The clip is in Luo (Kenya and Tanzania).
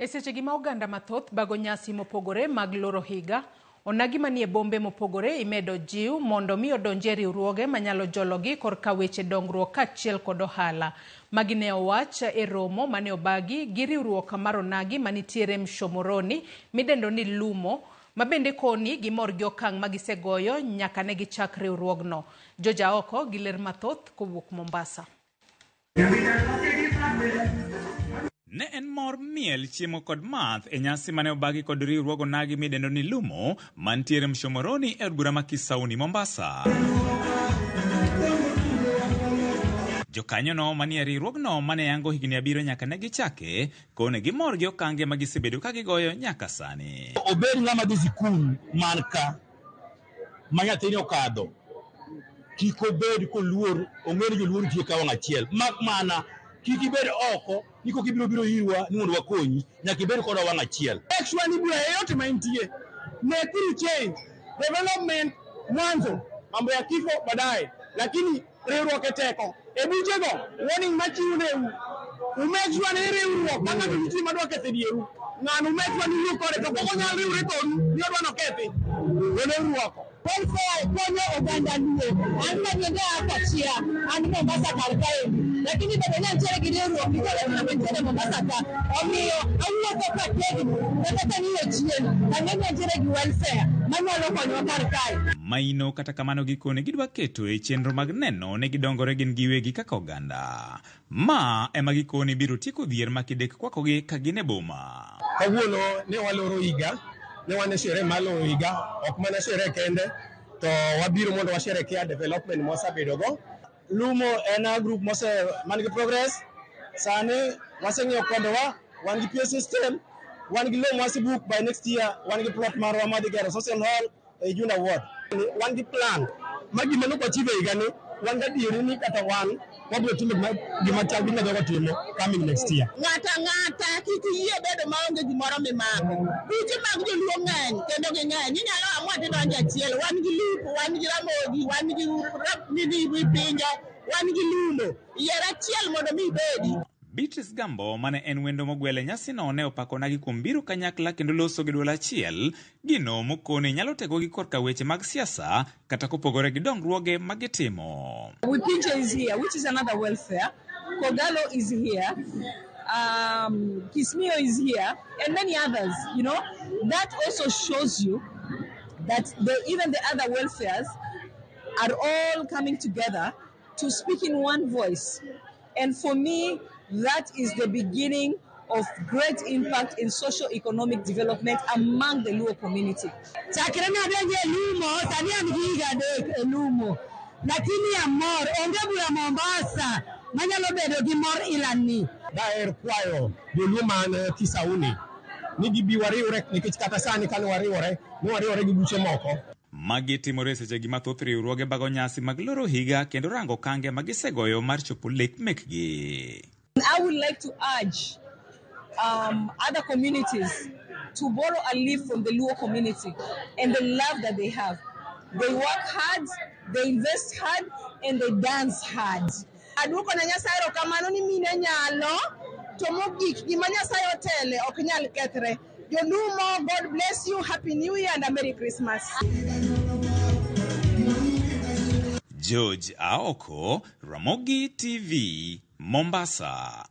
E seche gi ma oganda mathoth bago nyasi mopogore mag loro higa, onagi manie bombe mopogore imedo jiw mondo mi odonje riwruoge manyalo jologi korka weche dongruok kaachiel kod ohala. Magi ne owach e romo mane obagi gi riwruok mar onagi manitiere Mshomoroni midendo ni Lumo, mabende koni gimor gi okang' magisegoyo nyaka ne gichak riwruogno. Joja oko gi ler mathoth kowuok Mombasa. Ne en mor miel chiemo kod math e nyasi mane obagi kod riwruogo nagi midendo ni Lumo mantiere Mshomoroni e od bura ma Kisauni, Mombasa. Jokanyono manie riwruogno mane yango higni 7 nyaka ne gichake kone gimor gi okange magisebedo ka gigoyo nyaka sani. Obed ng'ama dhi sikul manka ma nyathine okadho, kik obed koluor, ong'ere joluor tie ka wang' achiel. Mak mana kik ibed oko ni kok ibiro irwa ni mondo wakonyi, nyaka ibed kod wang' achiel. Actually bura yote maintie nekuru change development mwanzo, mambo ya kifo baadaye, lakini riwruok teko e buchego warning machiwne make sure ni riwruok kaka nitie madwa ketho dieru ng'ano make sure ni riwruok kode to koko nyal riwre kodu ni odwa nokethi riwruok konyo oganda luo an manyonge akachia an Mombasa kar kae, lakini bende nitiere gi riwruok nitiere Mombasa ka omiyo awuotho ka tegno kata niyo chien ang'e nitiere gi welfare manyalo konyo kar kae. Maino kata kamano gikone gidwa keto e chenro mag neno ne gidongore gin giwegi kaka oganda. Ma ema gikone biro tieko dhier makidek kwakogi ka gin e boma. Kawuono ne waloro higa, ne wane shere maloro higa, ok mana shere kende, to wabiro mondo washerekea development mwasabedogo. Lumo en group man gi progress. Sani waseng'eyo kondowa, wan gi PA system, wan gi low mwasi book by next year, wan gi plot marwa madhi gero social hall e Juna Ward. Wan gi plan magi mano kwa chive igani, wan ga dieri ni kata wan wabiro timo gima chal gi nyadogo timo coming next year. Ng'ata kik yie bedo maonge gimoro mimako. Buche mag joluo ng'eny kendo ging'eny. Inyalo amua tidonjo achiel. Wan gi lupo, wan gi ramogi, wan gi pinje, wan gi lumo. Yier achiel mondo mi ibedi. Beatrice Gambo mane en wendo mogwele nyasi no ne opako nagi kuom biro kanyakla kendo loso gi duol achiel gino mokone nyalo tego gi korka weche mag siasa kata kopogore gi dongruoge magitimo. Wipinje is here, which is another welfare. Kogalo is here. Kismio is here, and many others. You know, that also shows you that even the other welfares are all coming together to speak in one voice. And for me, that is the beginning of great impact in socio-economic development among the Luo community. Chakrena denje Lumo, tania mgiga de Lumo. Lakini ya mor, ongebula Mombasa, manyalo bedo gi mor ilani. Daer kwayo joluo man Kisauni ni gibi wariwre nikech kata sani kan wariwre gi buche moko. Magi timore seche gi mathoth riwruoge bago nyasi mag loro higa kendo rango kange magisegoyo mar chopo lek mekgi. I would like to urge other communities to borrow a leaf from the Luo community and the love that they have. They work hard, they invest hard, and they dance hard. Aduko na Nyasaye erokamano ni mine nyalo, to mogik gima Nyasaye otele ok nyal kethre. Jolumo, God bless you, Happy New Year and a Merry Christmas. George Aoko, Ramogi TV, Mombasa.